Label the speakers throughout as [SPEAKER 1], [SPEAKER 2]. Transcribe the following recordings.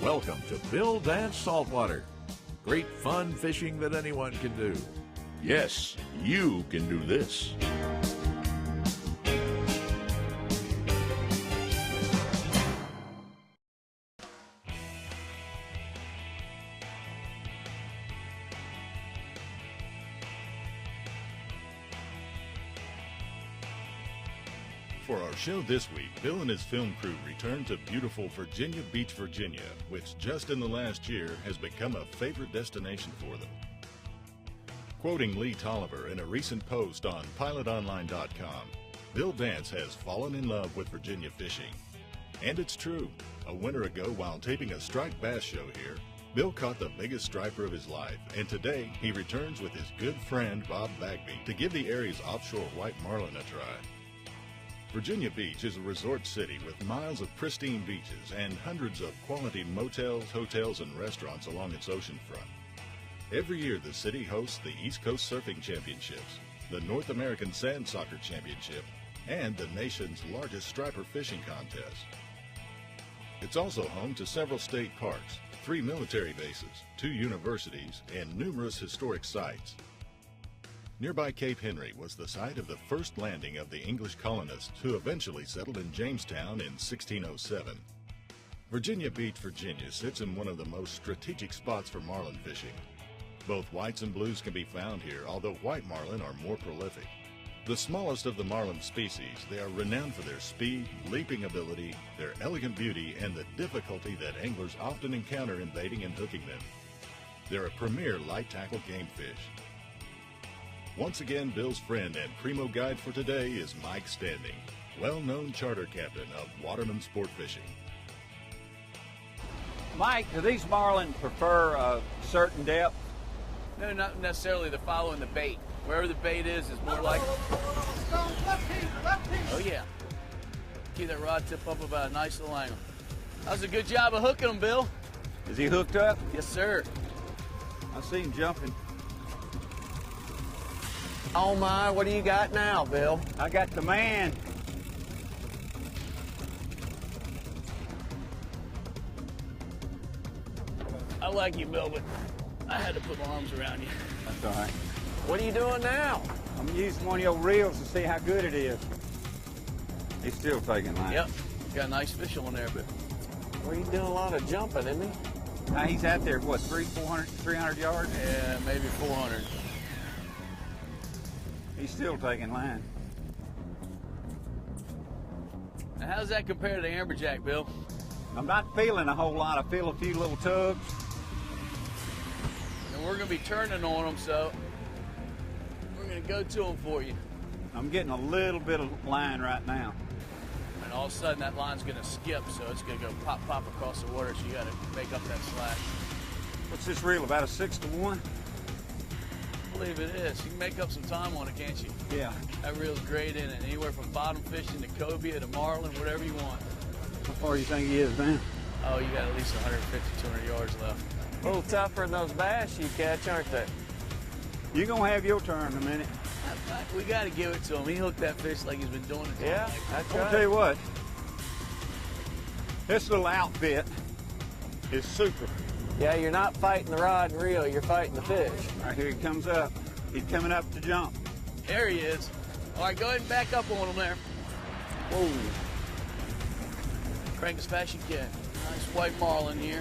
[SPEAKER 1] Welcome to Bill Dance Saltwater. Great fun fishing that anyone can do. Yes, you can do this.
[SPEAKER 2] For our show this week, Bill and his film crew return to beautiful Virginia Beach, Virginia, which just in the last year has become a favorite destination for them. Quoting Lee Tolliver in a recent post on pilotonline.com, Bill Dance has fallen in love with Virginia fishing. And it's true. A winter ago, while taping a striped bass show here, Bill caught the biggest striper of his life, and today he returns with his good friend Bob Bagby to give the area's offshore white marlin a try. Virginia Beach is a resort city with miles of pristine beaches and hundreds of quality motels, hotels, and restaurants along its ocean front. Every year, the city hosts the East Coast Surfing Championships, the North American Sand Soccer Championship, and the nation's largest striper fishing contest. It's also home to several state parks, 3 military bases, 2 universities, and numerous historic sites. Nearby Cape Henry was the site of the first landing of the English colonists who eventually settled in Jamestown in 1607. Virginia Beach, Virginia sits in one of the most strategic spots for marlin fishing. Both whites and blues can be found here, although white marlin are more prolific. The smallest of the marlin species, they are renowned for their speed, leaping ability, their elegant beauty, and the difficulty that anglers often encounter in baiting and hooking them. They're a premier light tackle game fish. Once again, Bill's friend and primo guide for today is Mike Standing, well-known charter captain of Waterman Sportfishing.
[SPEAKER 3] Mike, do these marlin prefer a certain depth?
[SPEAKER 4] No, not necessarily. They're following the bait. Wherever the bait is more likely. Oh, yeah. Keep that rod tip up about a nice little angle. That was a good job of hooking them, Bill.
[SPEAKER 3] Is he hooked up?
[SPEAKER 4] Yes, sir.
[SPEAKER 3] I see him jumping.
[SPEAKER 5] Oh my, what do you got now, Bill?
[SPEAKER 3] I got the man.
[SPEAKER 4] I like you, Bill, but I had to put my arms around you.
[SPEAKER 3] That's all right.
[SPEAKER 5] What are you doing now?
[SPEAKER 3] I'm using one of your reels to see how good it is. He's still taking line.
[SPEAKER 4] Yep. Got a nice fish on there, but...
[SPEAKER 5] Well, he's doing a lot of jumping, isn't he?
[SPEAKER 3] Now he's out there, what, 300 yards?
[SPEAKER 4] Yeah, maybe 400.
[SPEAKER 3] He's still taking line.
[SPEAKER 4] Now, how does that compare to the amberjack, Bill?
[SPEAKER 3] I'm not feeling a whole lot. I feel a few little tugs.
[SPEAKER 4] And we're going to be turning on them, so we're going to go to them for you.
[SPEAKER 3] I'm getting a little bit of line right now.
[SPEAKER 4] And all of a sudden, that line's going to skip, so it's going to go pop, pop across the water, so you got to make up that slack.
[SPEAKER 3] What's this reel, about a 6-to-1?
[SPEAKER 4] I believe it is. You can make up some time on it, can't you?
[SPEAKER 3] Yeah.
[SPEAKER 4] That reel's great in it. Anywhere from bottom fishing to cobia to marlin, whatever you want.
[SPEAKER 3] How far do you think he is now?
[SPEAKER 4] Oh, you got at least 150, 200 yards left.
[SPEAKER 5] A little tougher than those bass you catch, aren't they?
[SPEAKER 3] You're going to have your turn in a minute.
[SPEAKER 4] We got to give it to him. He hooked that fish like he's been doing it.
[SPEAKER 5] Yeah, that's
[SPEAKER 3] I'll
[SPEAKER 5] right.
[SPEAKER 3] tell you what. This little outfit is super.
[SPEAKER 5] Yeah, you're not fighting the rod and reel, you're fighting the fish.
[SPEAKER 3] All right, here he comes up. He's coming up to jump.
[SPEAKER 4] There he is. All right, go ahead and back up on him there. Whoa. Crank as fast as you can. Nice white marlin here.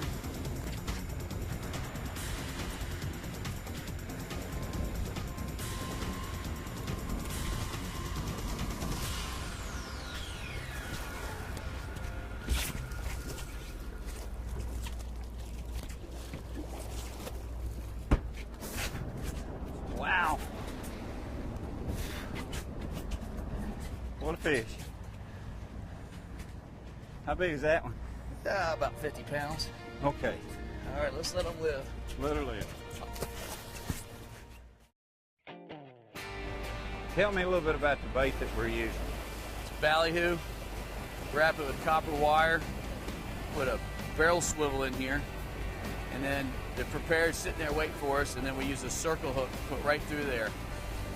[SPEAKER 3] Wow. What a fish. How big is that one?
[SPEAKER 4] About 50 pounds.
[SPEAKER 3] Okay.
[SPEAKER 4] All right, let's let him live.
[SPEAKER 3] Literally. Tell me a little bit about the bait that we're using.
[SPEAKER 4] It's ballyhoo. Wrap it with copper wire. Put a barrel swivel in here. And then they're prepared, sitting there waiting for us, and then we use a circle hook to put right through there.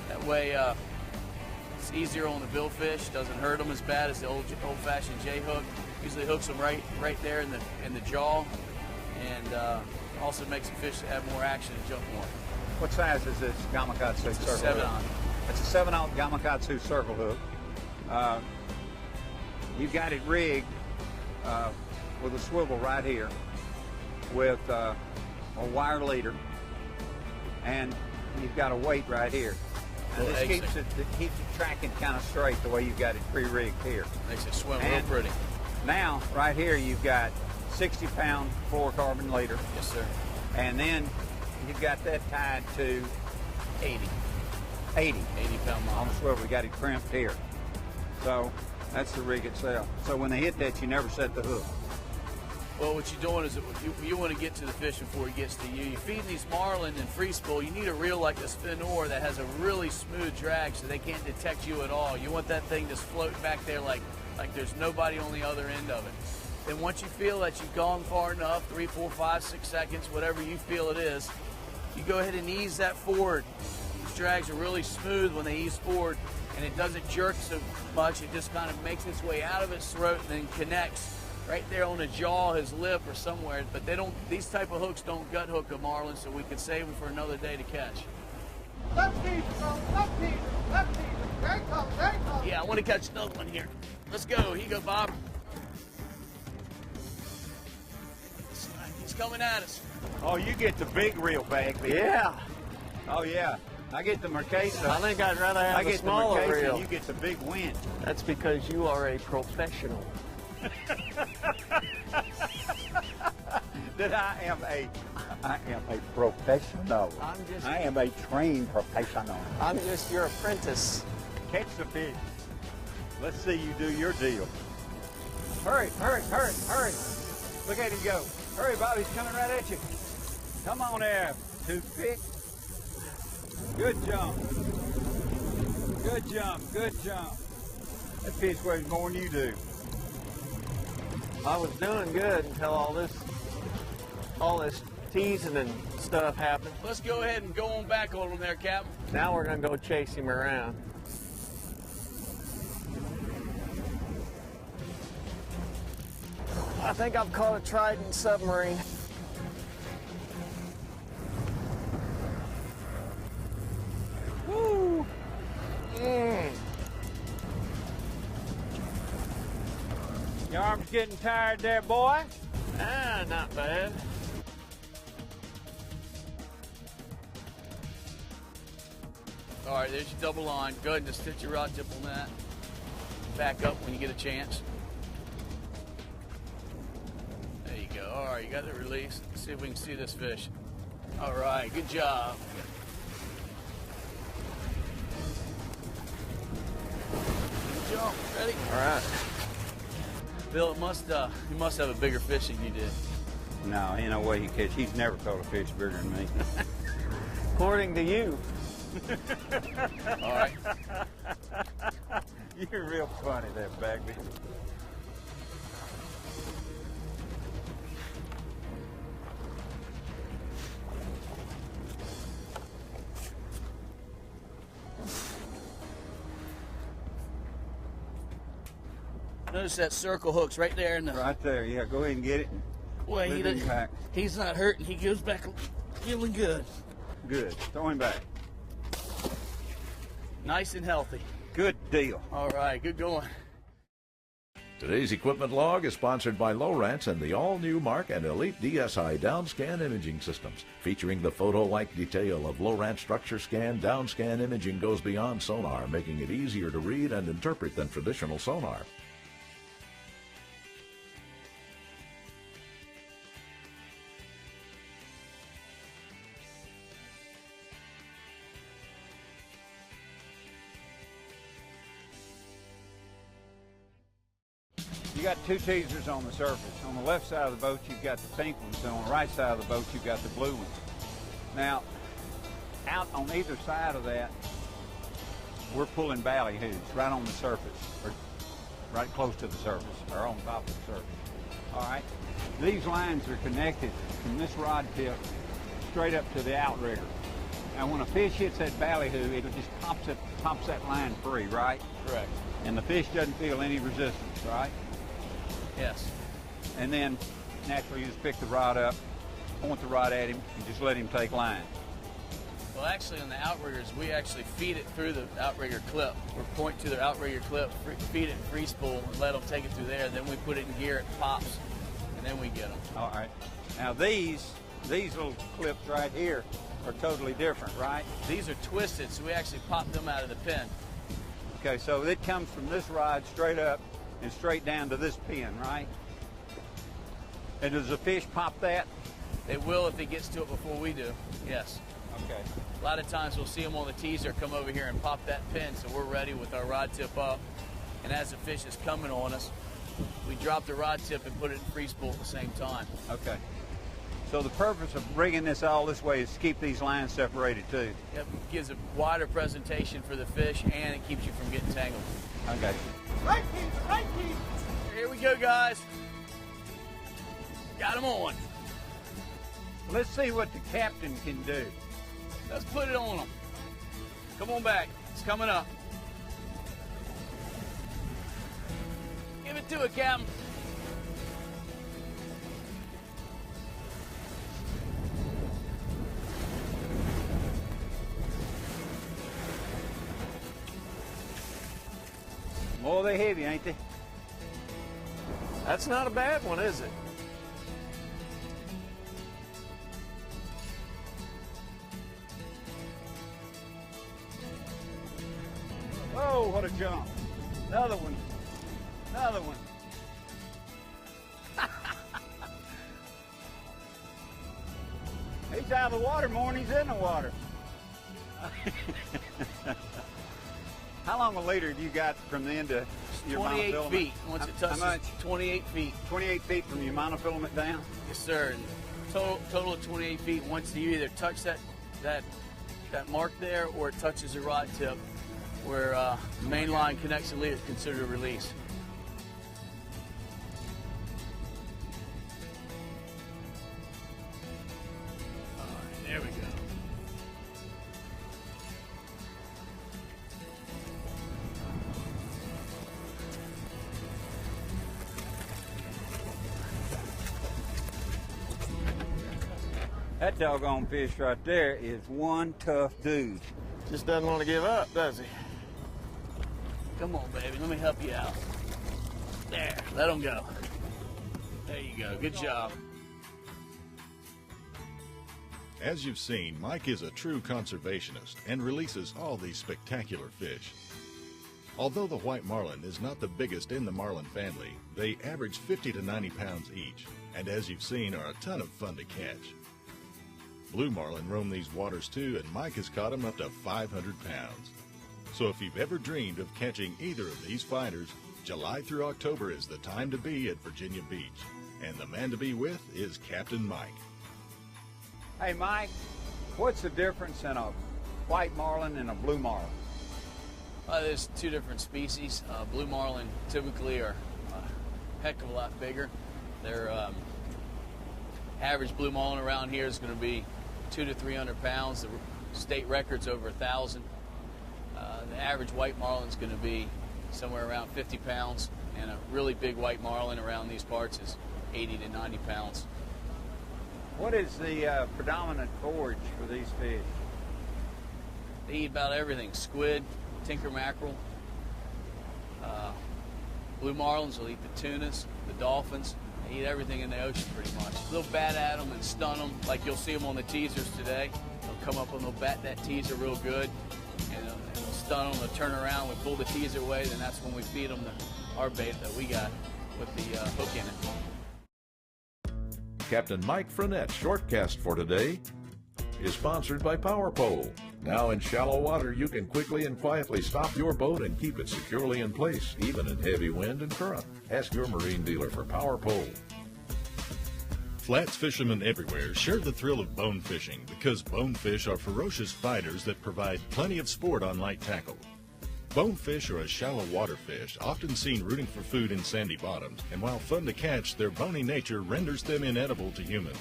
[SPEAKER 4] That way it's easier on the billfish, doesn't hurt them as bad as the old-fashioned J-hook. Usually hooks them right there in the jaw. and also makes the fish have more action and jump more.
[SPEAKER 3] What size is this Gamakatsu
[SPEAKER 4] It's a
[SPEAKER 3] circle
[SPEAKER 4] 7-ounce.
[SPEAKER 3] hook? It's a 7-ounce Gamakatsu circle hook. You've got it rigged with a swivel right here with a wire leader, and you've got a weight right here. And this keeps it tracking kind of straight the way you've got it pre-rigged here.
[SPEAKER 4] Makes it swim real pretty.
[SPEAKER 3] Now, right here, you've got 60-pound fluorocarbon leader.
[SPEAKER 4] Yes, sir.
[SPEAKER 3] And then you've got that tied to 80
[SPEAKER 4] pound
[SPEAKER 3] on
[SPEAKER 4] mile.
[SPEAKER 3] the swivel. We got it crimped here. So that's the rig itself. So when they hit that, you never set the hook.
[SPEAKER 4] Well, what you're doing is you want to get to the fish before he gets to you. You're feeding these marlin and free spool. You need a reel like this Finor that has a really smooth drag so they can't detect you at all. You want that thing just floating back there like there's nobody on the other end of it. Then once you feel that you've gone far enough, 3, 4, 5, 6 seconds, whatever you feel it is, you go ahead and ease that forward. These drags are really smooth when they ease forward, and it doesn't jerk so much. It just kind of makes its way out of its throat and then connects right there on the jaw, his lip, or somewhere. But they don't. These type of hooks don't gut hook a marlin, so we can save them for another day to catch.
[SPEAKER 6] Left teaser, left teaser, left teaser. Very close, very close.
[SPEAKER 4] Yeah, I want to catch another one here. Let's go. Here you go, Bob. He's coming at us.
[SPEAKER 3] Oh, you get the big reel back there.
[SPEAKER 5] Yeah.
[SPEAKER 3] Oh, yeah. I get the Mercasa.
[SPEAKER 5] I think I'd rather have
[SPEAKER 3] I
[SPEAKER 5] a
[SPEAKER 3] get the
[SPEAKER 5] smaller
[SPEAKER 3] Mercasa,
[SPEAKER 5] reel.
[SPEAKER 3] and you get the big wind.
[SPEAKER 5] That's because you are a professional.
[SPEAKER 3] That I am a professional. I am a trained professional.
[SPEAKER 5] I'm just your apprentice.
[SPEAKER 3] Catch the fish. Let's see you do your deal. Hurry, hurry, hurry, hurry. Look at him go. Hurry, Bobby's coming right at you. Come on there, toothpick. Good jump. Good jump, good jump. That fish weighs more than you do.
[SPEAKER 5] I was doing good until all this teasing and stuff happened.
[SPEAKER 4] Let's go ahead and go on back on him there, Cap.
[SPEAKER 5] Now we're gonna go chase him around. I think I've caught a Trident submarine. Woo!
[SPEAKER 3] Your arm's getting tired there, boy.
[SPEAKER 5] Ah, not bad.
[SPEAKER 4] All right, there's your double line. Go ahead and just sit your rod tip on that. Back up when you get a chance. There you go. All right, you got the release. Let's see if we can see this fish. All right, good job. Good jump. Ready?
[SPEAKER 5] All right.
[SPEAKER 4] Bill, you must have a bigger fish than you did.
[SPEAKER 3] No, ain't no way he catch. He's never caught a fish bigger than me.
[SPEAKER 5] According to you.
[SPEAKER 4] All right.
[SPEAKER 3] You're real funny there, Bagby.
[SPEAKER 4] Notice that circle hook's right there in the.
[SPEAKER 3] Right there, yeah, go ahead and get it.
[SPEAKER 4] Well,
[SPEAKER 3] Put it in your pack.
[SPEAKER 4] he's not hurting. He goes back feeling good.
[SPEAKER 3] Good, throw him back.
[SPEAKER 4] Nice and healthy.
[SPEAKER 3] Good deal.
[SPEAKER 4] All right, good going.
[SPEAKER 1] Today's equipment log is sponsored by Lowrance and the all-new Mark and Elite DSI downscan imaging systems. Featuring the photo-like detail of Lowrance structure scan, downscan imaging goes beyond sonar, making it easier to read and interpret than traditional sonar.
[SPEAKER 3] You got two teasers on the surface. On the left side of the boat, you've got the pink ones, and on the right side of the boat, you've got the blue ones. Now, out on either side of that, we're pulling ballyhoos right on the surface, or right close to the surface, or on top of the surface. All right? These lines are connected from this rod tip straight up to the outrigger. Now, when a fish hits that ballyhoo, it just pops that line free, right?
[SPEAKER 4] Correct.
[SPEAKER 3] And the fish doesn't feel any resistance, right?
[SPEAKER 4] Yes.
[SPEAKER 3] And then naturally you just pick the rod up point the rod at him and just let him take line?
[SPEAKER 4] Well, actually, on the outriggers, we actually feed it through the outrigger clip. We point to the outrigger clip, feed it in free spool, and let them take it through there. Then we put it in gear, it pops, and then we get them.
[SPEAKER 3] All right. Now these little clips right here are totally different, right?
[SPEAKER 4] These are twisted, so we actually pop them out of the pin.
[SPEAKER 3] Okay, so it comes from this rod straight up and straight down to this pin, right? And does the fish pop that?
[SPEAKER 4] They will if it gets to it before we do, yes.
[SPEAKER 3] Okay.
[SPEAKER 4] A lot of times we'll see them on the teaser come over here and pop that pin, so we're ready with our rod tip up. And as the fish is coming on us, we drop the rod tip and put it in free spool at the same time.
[SPEAKER 3] Okay. So the purpose of bringing this all this way is to keep these lines separated too.
[SPEAKER 4] Yep, it gives a wider presentation for the fish, and it keeps you from getting tangled.
[SPEAKER 3] Okay.
[SPEAKER 6] Right teaser, right teaser.
[SPEAKER 4] Here we go, guys. Got them on.
[SPEAKER 3] Let's see what the captain can do.
[SPEAKER 4] Let's put it on them. Come on back. It's coming up. Give it to it, Captain.
[SPEAKER 3] Oh, they're heavy, ain't they?
[SPEAKER 5] That's not a bad one, is it?
[SPEAKER 3] Oh, what a jump. Another one. Another one. He's out of the water more than he's in the water. How long a leader do you got from the end to your
[SPEAKER 4] 28
[SPEAKER 3] monofilament?
[SPEAKER 4] feet. Once it touches,
[SPEAKER 3] How much?
[SPEAKER 4] 28 feet.
[SPEAKER 3] 28 feet from your monofilament down?
[SPEAKER 4] Yes, sir. And total of 28 feet. Once you either touch that mark there, or it touches the rod tip, where the main line connects the lead, is considered a release. All right, there we go.
[SPEAKER 3] That doggone fish right there is one tough dude.
[SPEAKER 5] Just doesn't want to give up, does he?
[SPEAKER 4] Come on, baby. Let me help you out. There. Let him go. There you go. Good job.
[SPEAKER 2] As you've seen, Mike is a true conservationist and releases all these spectacular fish. Although the white marlin is not the biggest in the marlin family, they average 50 to 90 pounds each, and as you've seen, are a ton of fun to catch. Blue marlin roam these waters too, and Mike has caught them up to 500 pounds. So if you've ever dreamed of catching either of these fighters, July through October is the time to be at Virginia Beach. And the man to be with is Captain Mike.
[SPEAKER 3] Hey, Mike, what's the difference in a white marlin and a blue marlin?
[SPEAKER 4] There's two different species. Blue marlin typically are a heck of a lot bigger. Their average blue marlin around here is going to be 200 to 300 pounds. The state record's over 1,000. The average white marlin is going to be somewhere around 50 pounds, and a really big white marlin around these parts is 80 to 90 pounds.
[SPEAKER 3] What is the predominant forage for these fish?
[SPEAKER 4] They eat about everything: squid, tinker mackerel. Blue marlins will eat the tunas, the dolphins. They eat everything in the ocean pretty much. They'll bat at them and stun them, like you'll see them on the teasers today. They'll come up and they'll bat that teaser real good, and they'll stun them. They'll turn around, we pull the teaser away, then that's when we feed them our bait that we got with the hook in it.
[SPEAKER 1] Captain Mike Frenette's shortcast for today is sponsored by Power Pole. Now in shallow water, you can quickly and quietly stop your boat and keep it securely in place, even in heavy wind and current. Ask your marine dealer for Power Pole.
[SPEAKER 2] Flats fishermen everywhere share the thrill of bone fishing because bonefish are ferocious fighters that provide plenty of sport on light tackle. Bonefish are a shallow water fish, often seen rooting for food in sandy bottoms, and while fun to catch, their bony nature renders them inedible to humans.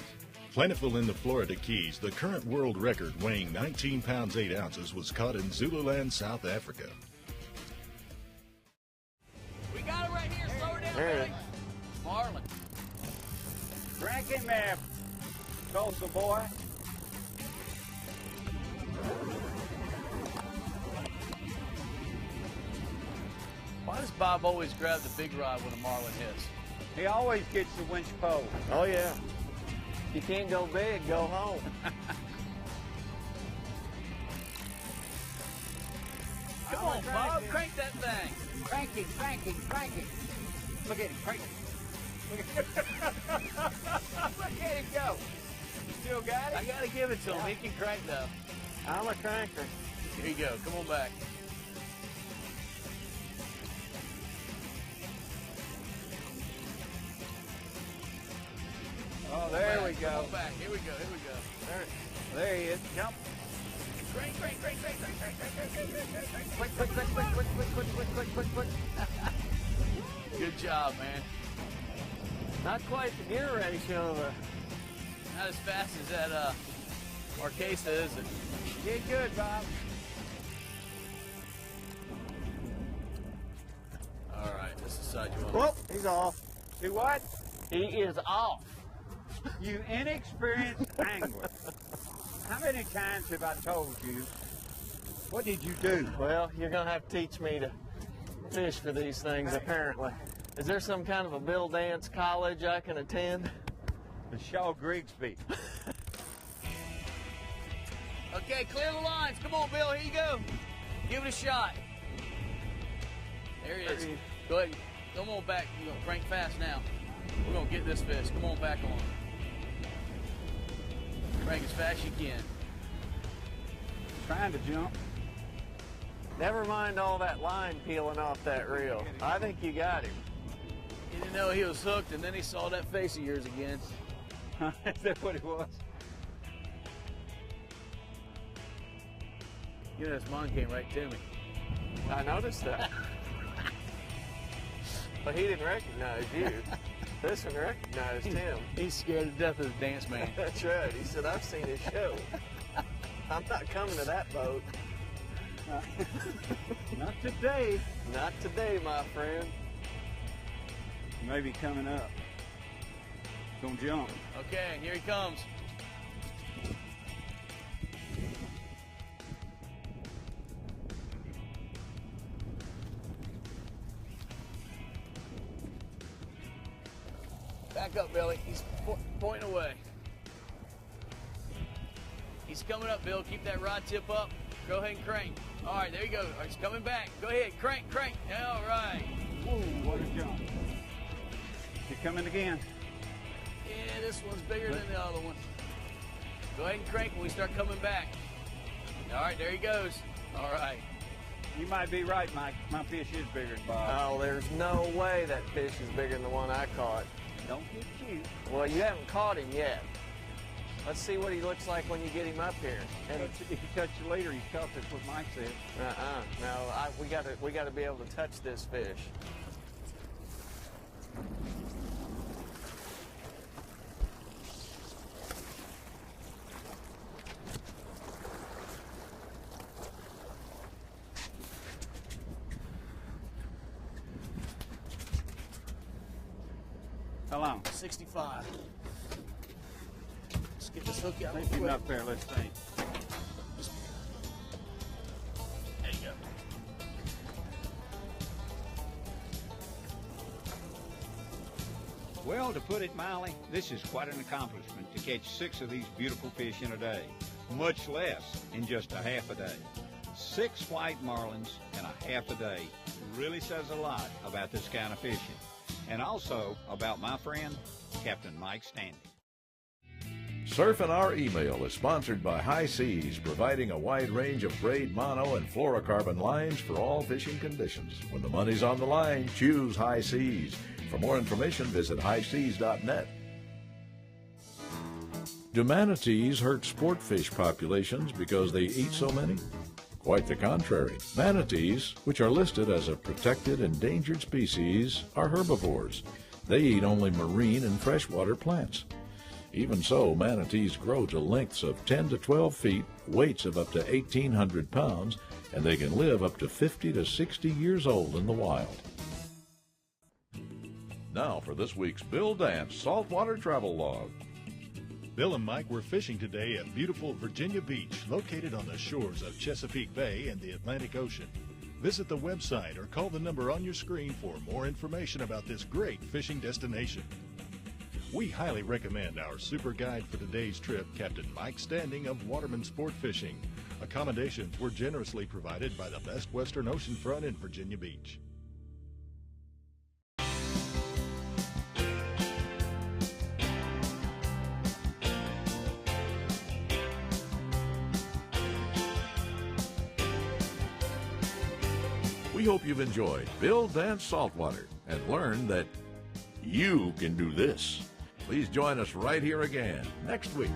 [SPEAKER 2] Plentiful in the Florida Keys, the current world record weighing 19 pounds 8 ounces was caught in Zululand, South Africa.
[SPEAKER 4] We got it right here. Slow her down,
[SPEAKER 5] There it
[SPEAKER 4] baby.
[SPEAKER 5] is.
[SPEAKER 4] Marlin.
[SPEAKER 3] Crank him up. Coastal boy.
[SPEAKER 4] Why does Bob always grab the big rod when a marlin hits?
[SPEAKER 3] He always gets the winch pole.
[SPEAKER 5] Oh, yeah. If you can't go big, go home.
[SPEAKER 4] Come on, Bob, crank that thing.
[SPEAKER 3] Crank it, crank it, crank it. Look at him, crank it. Look at him go. You still got it?
[SPEAKER 4] I gotta give it to him. He can crank though.
[SPEAKER 5] I'm a cranker.
[SPEAKER 4] Here you go. Come on back.
[SPEAKER 3] Oh, there we
[SPEAKER 4] Come
[SPEAKER 3] go.
[SPEAKER 4] on back. Here we go. Here we go.
[SPEAKER 3] There he is. Jump.
[SPEAKER 4] Crank, crank, crank, crank, crank, crank, crank, crank, crank, crank, crank, crank.
[SPEAKER 3] Quick, quick, quick, quick, quick, quick, quick, quick, quick, quick, quick.
[SPEAKER 4] Good job, man.
[SPEAKER 5] Not quite the gear ratio, but
[SPEAKER 4] Not as fast as that Marquesa, is it?
[SPEAKER 3] Did good, Bob.
[SPEAKER 4] All right, this is the side you want.
[SPEAKER 5] whoop, he's off.
[SPEAKER 3] Do what?
[SPEAKER 5] He is off.
[SPEAKER 3] You inexperienced angler. How many times have I told you? What did you do?
[SPEAKER 5] Well, you're gonna have to teach me to fish for these things, apparently. Is there some kind of a Bill Dance college I can attend?
[SPEAKER 3] The Shaw Grigsby.
[SPEAKER 4] Okay, clear the lines. Come on, Bill. Here you go. Give it a shot. There he is. Go ahead. Come on back. You're going to crank fast now. We're going to get this fish. Come on back on. Crank as fast as you can.
[SPEAKER 3] Trying to jump.
[SPEAKER 5] Never mind all that line peeling off that reel. I think you got him.
[SPEAKER 4] He didn't know he was hooked, and then he saw that face of yours again.
[SPEAKER 3] Is that what it was?
[SPEAKER 4] You know, this mine came right to me.
[SPEAKER 5] I noticed that. But he didn't recognize you. This one recognized him.
[SPEAKER 4] He's scared to death of the dance man.
[SPEAKER 5] That's right. He said, I've seen his show. I'm not coming to that boat.
[SPEAKER 3] Not today.
[SPEAKER 5] Not today, my friend.
[SPEAKER 3] Maybe coming up. Gonna jump.
[SPEAKER 4] Okay, here he comes. Back up, Billy. He's pointing away. He's coming up, Bill. Keep that rod tip up. Go ahead and crank. All right, there you go. All right, he's coming back. Go ahead, crank, crank. All right.
[SPEAKER 3] Whoa, what a jump. You're coming again.
[SPEAKER 4] Yeah, this one's bigger than the other one. Go ahead and crank when we start coming back. All right, there he goes. All right.
[SPEAKER 3] You might be right, Mike. My fish is bigger than Bob.
[SPEAKER 5] Oh, there's no way that fish is bigger than the one I caught.
[SPEAKER 3] Don't get cute.
[SPEAKER 5] Well, you haven't caught him yet. Let's see what he looks like when you get him up here. And
[SPEAKER 3] If you touch you later, he's caught. That's what Mike said.
[SPEAKER 5] no, we gotta be able to touch this fish.
[SPEAKER 3] How long?
[SPEAKER 4] 65. Let's get this hook out.
[SPEAKER 3] Take him up there. Let's see.
[SPEAKER 4] There you go.
[SPEAKER 3] Well, to put it mildly, this is quite an accomplishment to catch 6 of these beautiful fish in a day, much less in just a half a day. 6 white marlins in a half a day really says a lot about this kind of fishing, and also about my friend, Captain Mike Standing.
[SPEAKER 1] Surf and Our Email is sponsored by High Seas, providing a wide range of braid, mono, and fluorocarbon lines for all fishing conditions. When the money's on the line, choose High Seas. For more information, visit highseas.net. Do manatees hurt sportfish populations because they eat so many? Quite the contrary. Manatees, which are listed as a protected endangered species, are herbivores. They eat only marine and freshwater plants. Even so, manatees grow to lengths of 10 to 12 feet, weights of up to 1,800 pounds, and they can live up to 50 to 60 years old in the wild. Now for this week's Bill Dance Saltwater Travel Log.
[SPEAKER 2] Bill and Mike were fishing today at beautiful Virginia Beach, located on the shores of Chesapeake Bay and the Atlantic Ocean. Visit the website or call the number on your screen for more information about this great fishing destination. We highly recommend our super guide for today's trip, Captain Mike Standing of Waterman Sportfishing. Accommodations were generously provided by the Best Western Ocean Front in Virginia Beach.
[SPEAKER 1] We hope you've enjoyed Bill Dance Saltwater and learned that you can do this. Please join us right here again next week.